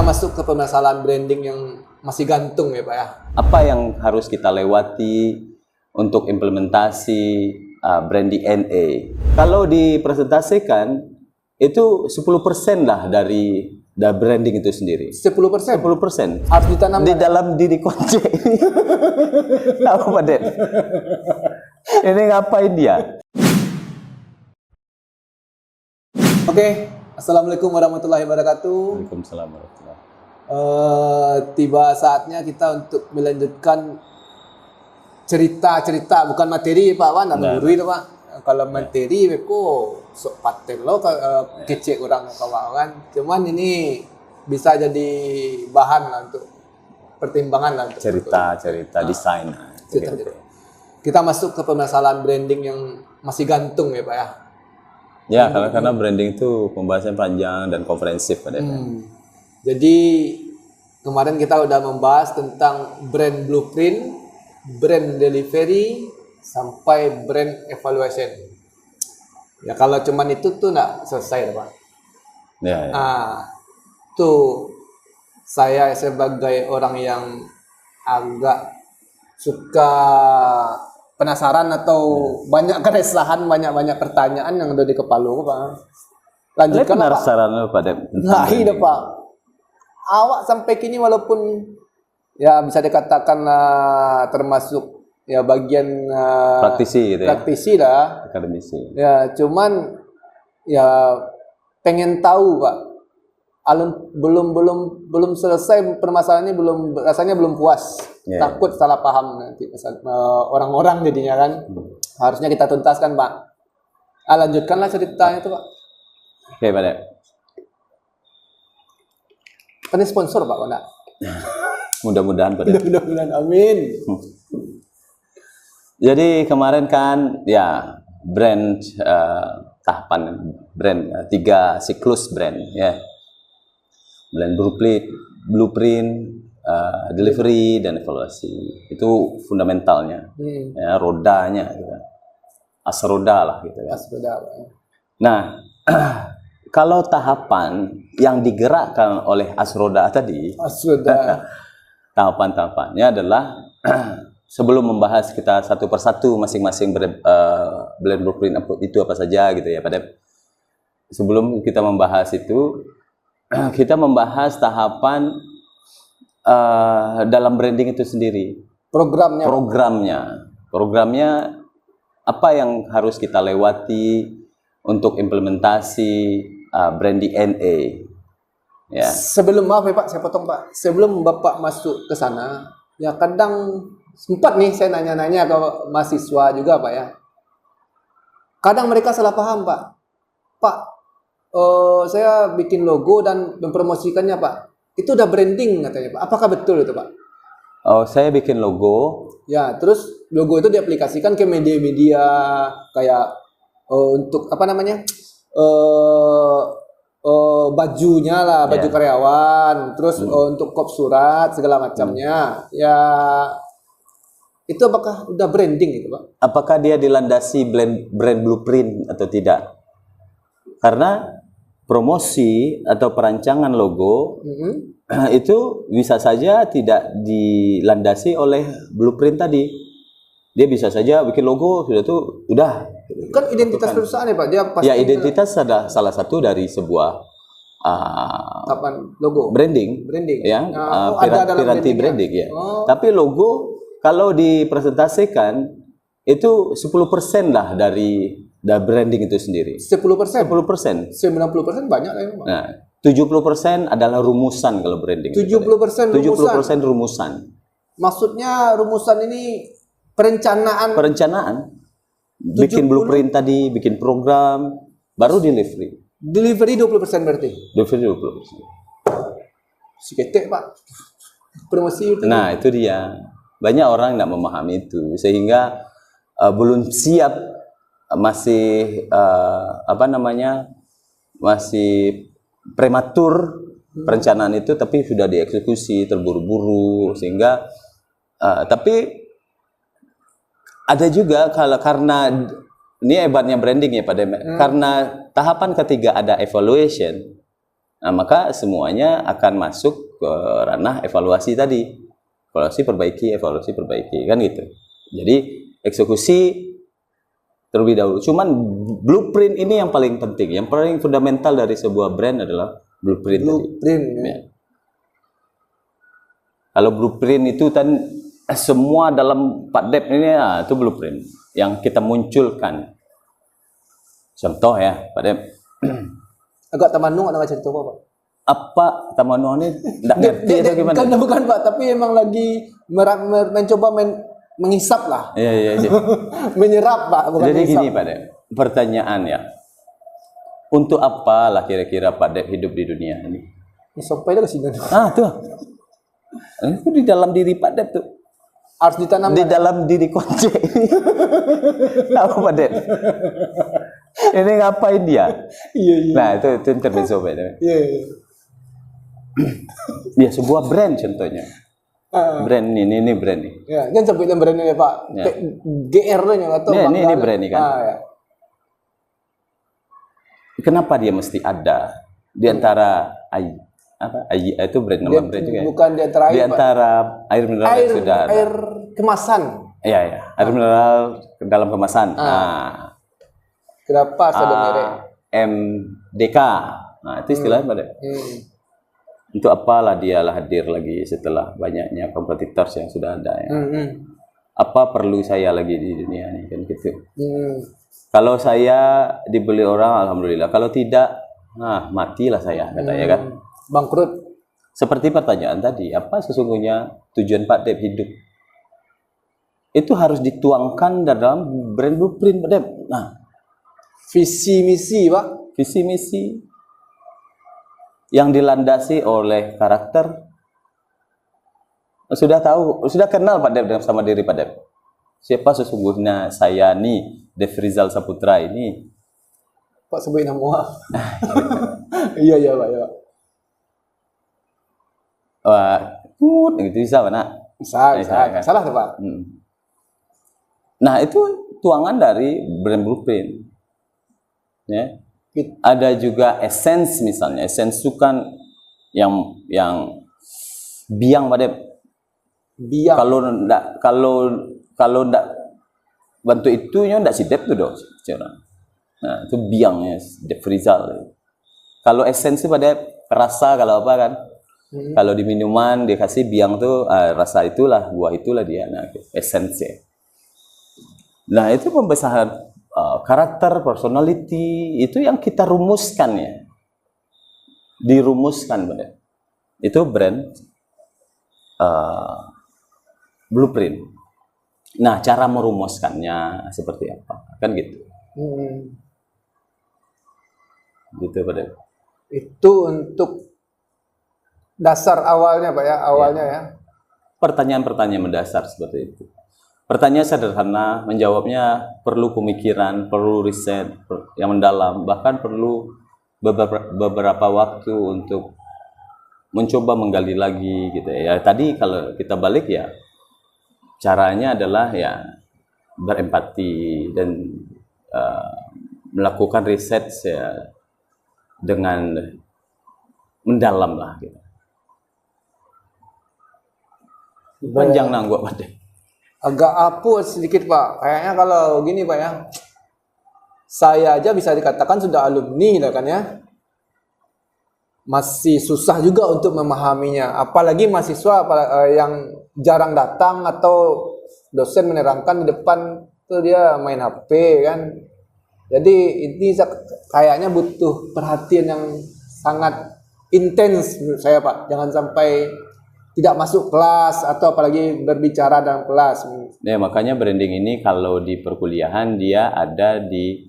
masuk ke permasalahan branding yang masih gantung ya Pak ya. Apa yang harus kita lewati untuk implementasi brand DNA? Kalau dipresentasikan itu 10% lah dari branding itu sendiri. 10%? 10% Harus ditanam di dalam diri konje ini. Apa Pak Den? Ini ngapain dia? Oke, Assalamualaikum warahmatullahi wabarakatuh. Waalaikumsalam warahmatullahi. Tiba saatnya kita untuk melanjutkan cerita-cerita, bukan materi Pak Wan, menggurui itu Pak. Kalau materi beko sok paten lo kecek orang kawan. Cuman ini bisa jadi bahan lah untuk pertimbangan lah untuk cerita desain. cerita. Kita masuk ke permasalahan branding yang masih gantung ya Pak ya. Ya, karena branding itu pembahasan panjang dan komprehensif pada Jadi kemarin kita udah membahas tentang brand blueprint, brand delivery, sampai brand evaluation. Ya kalau cuman itu tuh nggak selesai Pak. Ya. Tuh saya sebagai orang yang agak suka penasaran atau banyak keresahan, banyak pertanyaan yang ada di kepala Pak. Lanjutkan Pak. Penasaran pada. Nah, iya Pak. Awak sampai kini walaupun ya bisa dikatakan termasuk ya bagian praktisi gitu ya. Praktisi lah. Akademisi. Ya, cuman ya pengen tahu Pak. Belum selesai permasalahannya, rasanya belum puas. Takut salah paham nanti orang-orang jadinya kan. Harusnya kita tuntaskan Pak. Lanjutkanlah ceritanya itu Pak. Oke Pak. Kan ini sponsor Pak Wana. Mudah-mudahan Pak. Mudah-mudahan, amin. Jadi kemarin kan ya brand tahapan brand 3 siklus brand ya. Brand blueprint, delivery dan evaluasi. Itu fundamentalnya. Ya, rodanya gitu. Asroda lah gitu ya. Asroda. Nah, kalau tahapan yang digerakkan oleh Asroda tadi, tahapan-tahapannya adalah sebelum membahas kita satu persatu masing-masing brand blueprint itu apa saja gitu ya, pada sebelum kita membahas itu, kita membahas tahapan dalam branding itu sendiri. Programnya apa yang harus kita lewati untuk implementasi brand DNA. Ya. Sebelum maaf ya Pak, saya potong Pak. Sebelum Bapak masuk ke sana, ya kadang sempat nih saya nanya-nanya ke mahasiswa juga Pak ya. Kadang mereka salah paham Pak. Pak, saya bikin logo dan mempromosikannya Pak. Itu udah branding katanya Pak. Apakah betul itu Pak? Oh, saya bikin logo. Ya, terus logo itu diaplikasikan ke media-media kayak untuk apa namanya? Bajunya lah, baju karyawan, terus untuk kop surat segala macamnya. Ya, itu apakah udah branding itu Pak? Apakah dia dilandasi brand blueprint atau tidak? Karena promosi atau perancangan logo itu bisa saja tidak dilandasi oleh blueprint tadi. Dia bisa saja bikin logo sudah tuh udah. Kan identitas perusahaan ya Pak, dia pasti. Ya, identitas adalah salah satu dari sebuah logo branding ya, piranti branding ya. Tapi logo kalau dipresentasikan itu 10% lah dari branding itu sendiri. 10%? 10%. 90% banyak lah ya Pak. Nah, 70% adalah rumusan kalau branding. 70% rumusan. Maksudnya rumusan ini perencanaan. Bikin blueprint tadi, bikin program, baru delivery. Delivery 20% berarti? Delivery 20%. Seketek Pak. Promosi itu. Nah, itu dia. Banyak orang tidak memahami itu. Sehingga belum siap, masih masih prematur perencanaan itu, tapi sudah dieksekusi terburu-buru sehingga tapi ada juga karena ini hebatnya branding ya Pak Demet. Karena tahapan ketiga ada evaluation. Nah, maka semuanya akan masuk ke ranah evaluasi tadi. Evaluasi perbaiki, kan gitu. Jadi eksekusi terlebih dahulu. Cuman blueprint ini yang paling penting, yang paling fundamental dari sebuah brand adalah blueprint. Ya. Kalau blueprint itu kan semua dalam 4DEP ini ya, itu blueprint yang kita munculkan. Contoh ya, Pak Dep. Agak tamanung ada cerita apa, Pak? Apa tamanung ini enggak ngerti atau gimana? Bukan, Pak, tapi emang lagi mencoba menghisap lah. Iya. Menyerap, Pak, bukan Jadi menghisap. gini, Pak Dep. Pertanyaan ya. Untuk apalah kira-kira Pak Dep hidup di dunia ini? Sampai dah ke sini. Tuh. Itu di dalam diri Pak Dep tuh. Harus ditanam Di dalam diri konce ini. Apa Pak Dep? Ini ngapain dia? Iya. Nah, itu intermezzo Pak Dep. Iya. Ya, sebuah brand contohnya. Brand ini brand nih. Ya, kan sampai brand ini, Pak. Ya. GR nya atau Ya, ini brand nih kan. Ya. Kenapa dia mesti ada di antara itu brand nama brand juga. Bukan di antara air. Di antara air mineral yang sudah ada. Air kemasan. Iya. Air mineral dalam kemasan. Kenapa ada merek? MDK. Nah, itu istilahnya pada. Untuk apalah dia hadir lagi setelah banyaknya kompetitor yang sudah ada ya. Apa perlu saya lagi di dunia ini kan gitu. Kalau saya dibeli orang alhamdulillah, kalau tidak matilah saya katanya kan. Bangkrut. Seperti pertanyaan tadi, apa sesungguhnya tujuan Pak Dep hidup? Itu harus dituangkan dalam brand blueprint Pak Dep. Nah, visi misi, Pak. Visi misi yang dilandasi oleh karakter. Sudah tahu, sudah kenal Pak Dep sama diri Pak Dep. Siapa sesungguhnya saya nih, Dev Rizal Saputra ini? Pak sebutin nama. Iya Pak. Ya. Wah, gitu bisa mana? Bisa. Kan? Salah tuh Pak. Nah, itu tuangan dari brand blueprint. Ya. Ada juga essence misalnya. Essence itu kan yang biang Pak Dep. Biang. Kalau ndak bantu itunya ndak si Dep tuh dong. Nah, itu biangnya Dev Rizal. Kalau esensi pada rasa kalau apa kan? Kalau di minuman dikasih biang tuh rasa itulah, buah itulah dia. Nah, esensi. Nah, itu pembesaran karakter, personality itu yang kita rumuskan ya. Dirumuskan pada. Itu brand blueprint. Nah, cara merumuskannya seperti apa? Kan gitu. Gitu pada. Itu untuk dasar awalnya Pak ya, awalnya ya. Pertanyaan-pertanyaan mendasar seperti itu. Pertanyaan sederhana, menjawabnya perlu pemikiran, perlu riset yang mendalam, bahkan perlu beberapa waktu untuk mencoba menggali lagi gitu ya. Tadi kalau kita balik ya, caranya adalah ya berempati dan melakukan riset ya dengan mendalam lah gitu. Panjang nanggok Pak. Agak apus sedikit Pak. Kayaknya kalau gini Pak ya, saya aja bisa dikatakan sudah alumni lah kan ya. Masih susah juga untuk memahaminya. Apalagi mahasiswa yang jarang datang atau dosen menerangkan di depan tuh dia main HP kan. Jadi ini kayaknya butuh perhatian yang sangat intens menurut saya Pak. Jangan sampai tidak masuk kelas atau apalagi berbicara dalam kelas. Ya, makanya branding ini kalau di perkuliahan dia ada di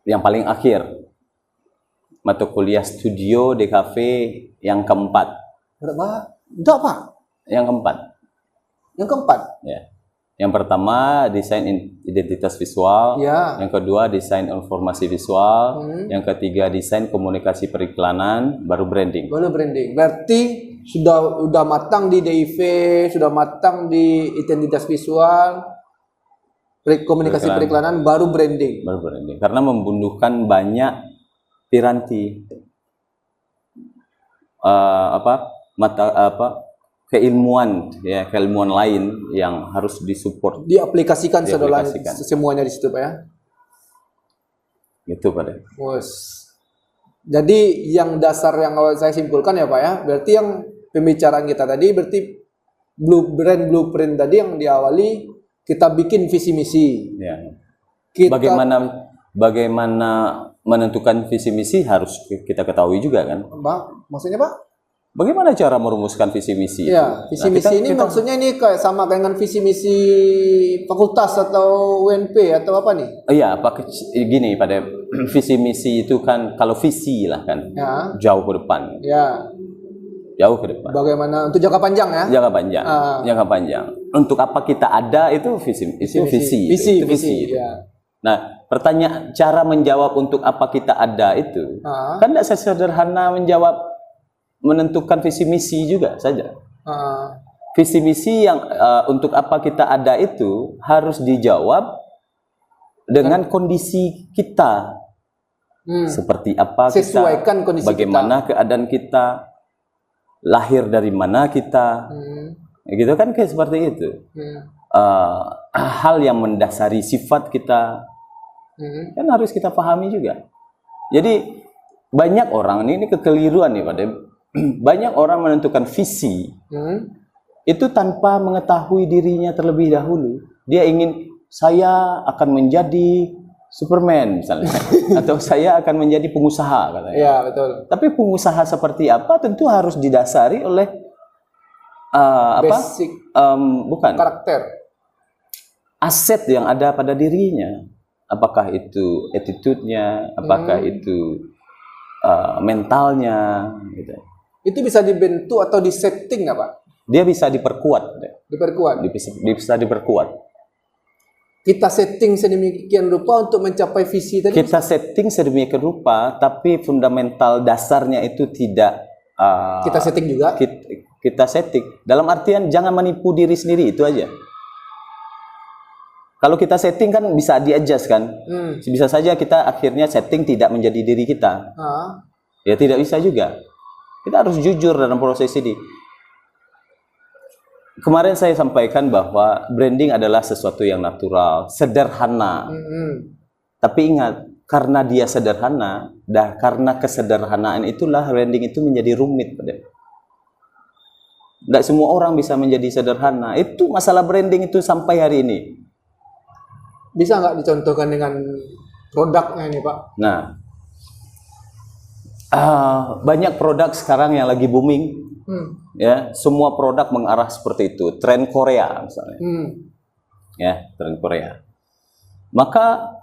yang paling akhir. Mata kuliah studio DKV yang keempat. Berapa? Enggak Pak. Yang keempat. Yang keempat. Ya. Yang pertama desain identitas visual, ya. Yang kedua desain informasi visual, yang ketiga desain komunikasi periklanan, baru branding. Baru branding. Berarti sudah matang di DIV, sudah matang di identitas visual, komunikasi periklanan, baru branding. Baru branding. Karena membutuhkan banyak piranti keilmuan ya, keilmuan lain yang harus disupport, diaplikasikan Diaplikasikan. semuanya di situ Pak ya. gitu Pak De. Bos. Jadi yang dasar yang awal saya simpulkan ya Pak ya, berarti yang pembicaraan kita tadi berarti blueprint tadi yang diawali kita bikin visi misi. Ya. Kita, Bagaimana menentukan visi misi harus kita ketahui juga kan. Pak, maksudnya Pak? Bagaimana cara merumuskan visi misi? Ya, visi misi ini maksudnya ini kayak sama dengan visi misi fakultas atau UNP atau apa nih? Iya, gini pada visi misi itu kan kalau visi lah kan Ya. jauh ke depan. Ya. Jauh ke depan. Bagaimana untuk jangka panjang ya? Jangka panjang. Jangka panjang. Untuk apa kita ada itu visi. Visi. Ya. Nah, pertanyaan cara menjawab untuk apa kita ada itu kan tidak sesederhana menjawab menentukan visi misi juga saja. Visi misi yang untuk apa kita ada itu harus dijawab dengan kondisi kita. Seperti apa sesuaikan kita, kondisi bagaimana kita. keadaan kita, lahir dari mana kita, gitu kan kayak seperti itu. Hal yang mendasari sifat kita kan harus kita pahami juga. Jadi banyak orang ini kekeliruan nih Pak De. Banyak orang menentukan visi itu tanpa mengetahui dirinya terlebih dahulu. Dia ingin saya akan menjadi Superman misalnya, atau saya akan menjadi pengusaha katanya. Ya betul. Tapi pengusaha seperti apa tentu harus didasari oleh basic bukan karakter, aset yang ada pada dirinya. Apakah itu attitude-nya, apakah itu mentalnya, gitu. Itu bisa dibentuk atau disetting nggak Pak? Dia bisa diperkuat. Diperkuat. Bisa diperkuat. Kita setting sedemikian rupa untuk mencapai visi tadi. Kita setting sedemikian rupa, tapi fundamental dasarnya itu tidak kita setting juga. Kita setting. Dalam artian jangan menipu diri sendiri, itu aja. Kalau kita setting kan bisa di-adjust kan. Bisa saja kita akhirnya setting tidak menjadi diri kita. Ya tidak bisa juga. Kita harus jujur dalam proses ini. Kemarin saya sampaikan bahwa branding adalah sesuatu yang natural, sederhana. Tapi ingat, karena dia sederhana, dan karena kesederhanaan itulah branding itu menjadi rumit. Tidak semua orang bisa menjadi sederhana. Itu masalah branding itu sampai hari ini. Bisa nggak dicontohkan dengan produknya ini Pak? Nah, banyak produk sekarang yang lagi booming. Ya, semua produk mengarah seperti itu. Tren Korea misalnya. Ya, tren Korea. Maka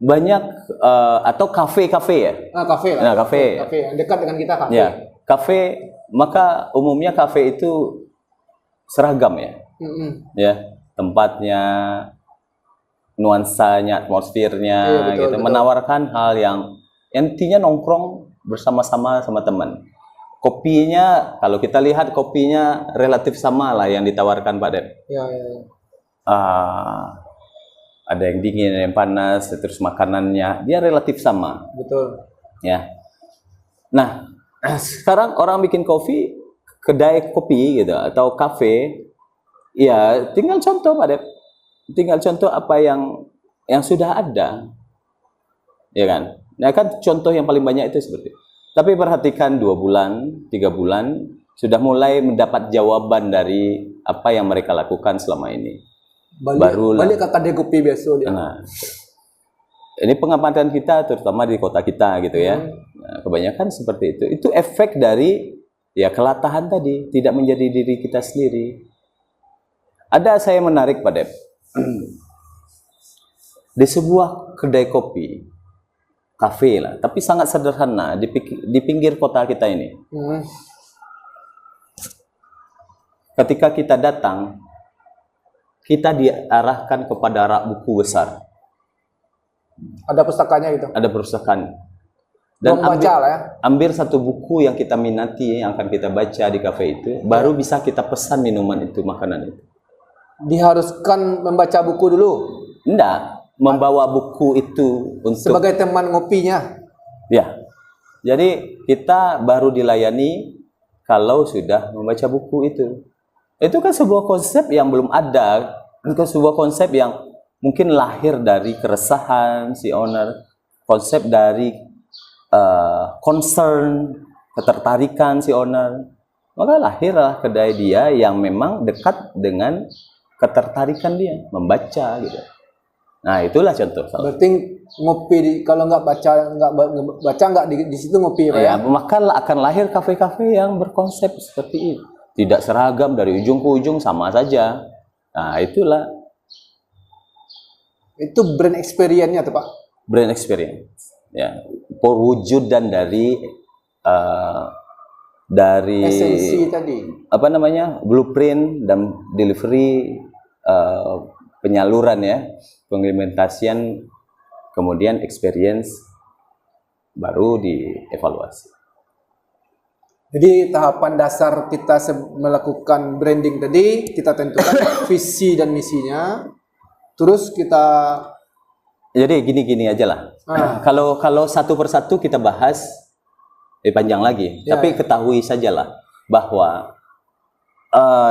banyak atau kafe-kafe ya. Kafe lah. Nah, kafe yang dekat dengan kita kafe. Ya, kafe. Maka umumnya kafe itu seragam ya. Ya, tempatnya, nuansanya, atmosfernya, betul, gitu. Betul. Menawarkan hal yang intinya nongkrong bersama-sama sama teman. Kopinya, kalau kita lihat kopinya relatif sama lah yang ditawarkan Pak Dep. Ya. Ada yang dingin, ada yang panas, terus makanannya dia relatif sama. Betul. Ya. Nah, sekarang orang bikin kopi, kedai kopi gitu atau kafe, ya tinggal contoh Pak Dep. Tinggal contoh apa yang sudah ada. Ya kan? Nah kan contoh yang paling banyak itu seperti itu. Tapi perhatikan 2 bulan, 3 bulan sudah mulai mendapat jawaban dari apa yang mereka lakukan selama ini. Balik ke kedai kopi biasa dia. Nah, ini pengamatan kita terutama di kota kita gitu ya. Nah, kebanyakan seperti itu. Itu efek dari ya kelatahan tadi, tidak menjadi diri kita sendiri. Ada saya menarik Pak Dep. Di sebuah kedai kopi, kafe lah, tapi sangat sederhana di pinggir kota kita ini. Ketika kita datang, kita diarahkan kepada rak buku besar. Ada pustakanya gitu. Ada perpustakaan. Dan ambil satu buku yang kita minati, yang akan kita baca di kafe itu, baru bisa kita pesan minuman itu, makanan itu. Diharuskan membaca buku dulu? Enggak, membawa buku itu untuk sebagai teman ngopinya. Ya, jadi kita baru dilayani kalau sudah membaca buku itu. Itu kan sebuah konsep yang belum ada, itu sebuah konsep yang mungkin lahir dari keresahan si owner, konsep dari concern, ketertarikan si owner. Maka lahirlah kedai dia yang memang dekat dengan ketertarikan dia, membaca gitu. Nah, itulah contoh. Berarti ngopi kalau nggak baca nggak di situ ngopi Pak ya? Maka akan lahir kafe-kafe yang berkonsep seperti itu. Tidak seragam dari ujung ke ujung sama saja. Nah, itulah. Itu brand experience-nya tuh Pak. Brand experience. Ya, perwujudan dari esensi tadi. Apa namanya? Blueprint dan delivery, penyaluran ya, pengimplementasian, kemudian experience, baru dievaluasi. Jadi tahapan dasar kita melakukan branding tadi, kita tentukan visi dan misinya, terus kita. Jadi gini-gini aja lah. Kalau satu persatu kita bahas, panjang lagi. Tapi ketahui sajalah bahwa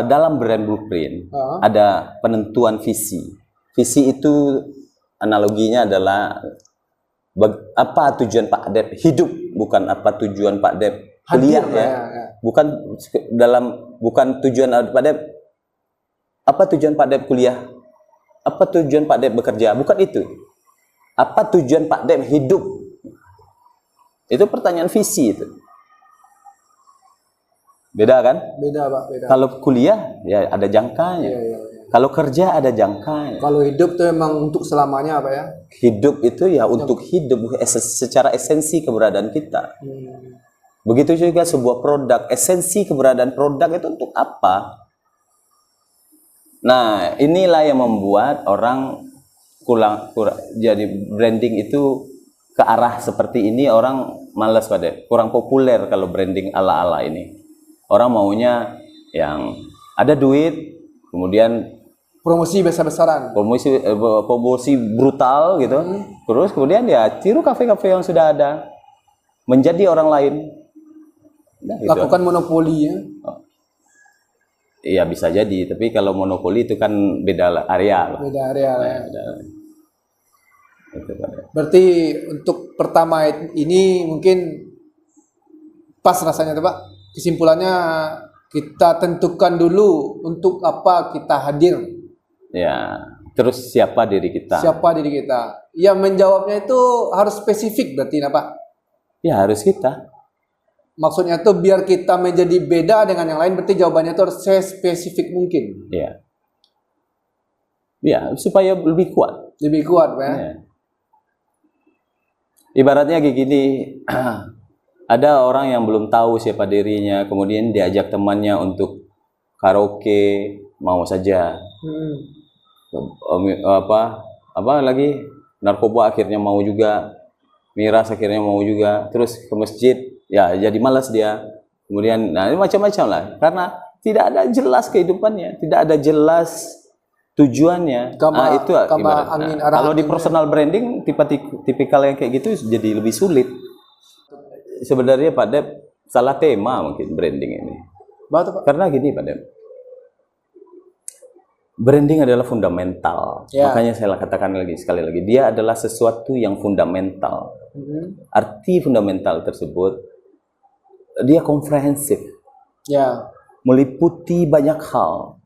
dalam brand blueprint ada penentuan visi. Visi itu analoginya adalah apa tujuan Pak Dep hidup, bukan apa tujuan Pak Dep kuliah ya. Bukan tujuan Pak Dep apa tujuan Pak Dep kuliah, apa tujuan Pak Dep bekerja, bukan itu. Apa tujuan Pak Dep hidup? Itu pertanyaan visi itu. Beda kan? Beda Pak, beda. Kalau kuliah ya ada jangkanya. Iya. Kalau kerja ada jangkanya. Kalau hidup tuh memang untuk selamanya Pak ya? Hidup itu ya untuk hidup secara esensi keberadaan kita. Begitu juga sebuah produk, esensi keberadaan produk itu untuk apa? Nah, inilah yang membuat orang kurang jadi branding itu ke arah seperti ini, orang malas pada kurang populer kalau branding ala-ala ini. Orang maunya yang ada duit, kemudian promosi besar-besaran, promosi brutal gitu. Terus kemudian ya tiru kafe-kafe yang sudah ada, menjadi orang lain. Nah, lakukan monopoli ya. Iya bisa jadi, tapi kalau monopoli itu kan beda area lah. Beda area ya. Itu, berarti untuk pertama ini mungkin pas rasanya tuh Pak. Kesimpulannya kita tentukan dulu untuk apa kita hadir. Ya, terus siapa diri kita? Siapa diri kita? Ya menjawabnya itu harus spesifik berarti Pak. Ya harus kita. Maksudnya tuh biar kita menjadi beda dengan yang lain, berarti jawabannya itu harus spesifik mungkin. Iya. Ya, supaya lebih kuat. Lebih kuat, Pak ya. Ya. Ibaratnya kayak gini, ada orang yang belum tahu siapa dirinya, kemudian diajak temannya untuk karaoke, mau saja. Apa lagi? Narkoba akhirnya mau juga, miras akhirnya mau juga, terus ke masjid. Ya jadi malas dia, kemudian nah ini macam-macam lah, karena tidak ada jelas kehidupannya, tidak ada jelas tujuannya. Itu kalau di personal branding tipikal yang kayak gitu jadi lebih sulit. Sebenarnya Pak Dep salah tema mungkin branding ini. Betul, Pak. Karena gini Pak Dep, branding adalah fundamental. Makanya saya katakan sekali lagi, dia adalah sesuatu yang fundamental. Arti fundamental tersebut dia komprehensif, meliputi banyak hal.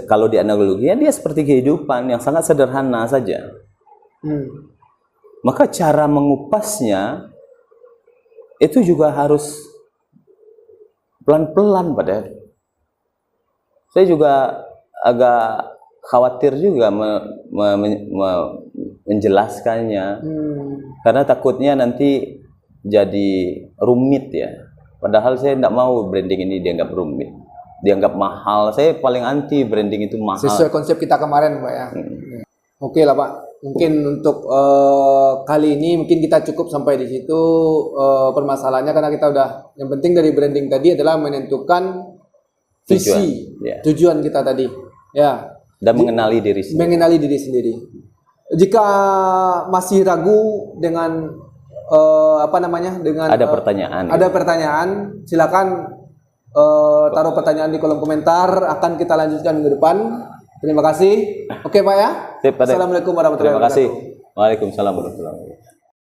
Kalau di analoginya dia seperti kehidupan yang sangat sederhana saja. Maka cara mengupasnya itu juga harus pelan-pelan pada. Saya juga agak khawatir juga menjelaskannya, karena takutnya nanti jadi rumit ya. Padahal saya tidak mau branding ini dianggap rumit, dianggap mahal. Saya paling anti branding itu mahal. Sesuai konsep kita kemarin Pak ya. Oke lah Pak. Mungkin untuk kali ini mungkin kita cukup sampai di situ permasalahannya, karena kita udah, yang penting dari branding tadi adalah menentukan visi, tujuan kita tadi. Ya. Dan mengenali diri sendiri. Mengenali diri sendiri. Jika masih ragu dengan apa namanya dengan Ada pertanyaan. ada pertanyaan, silakan taruh pertanyaan di kolom komentar, akan kita lanjutkan minggu depan. Terima kasih. Oke Pak ya. Sip, Pak. Assalamualaikum warahmatullahi Terima kasih. wabarakatuh. Waalaikumsalam warahmatullahi wabarakatuh.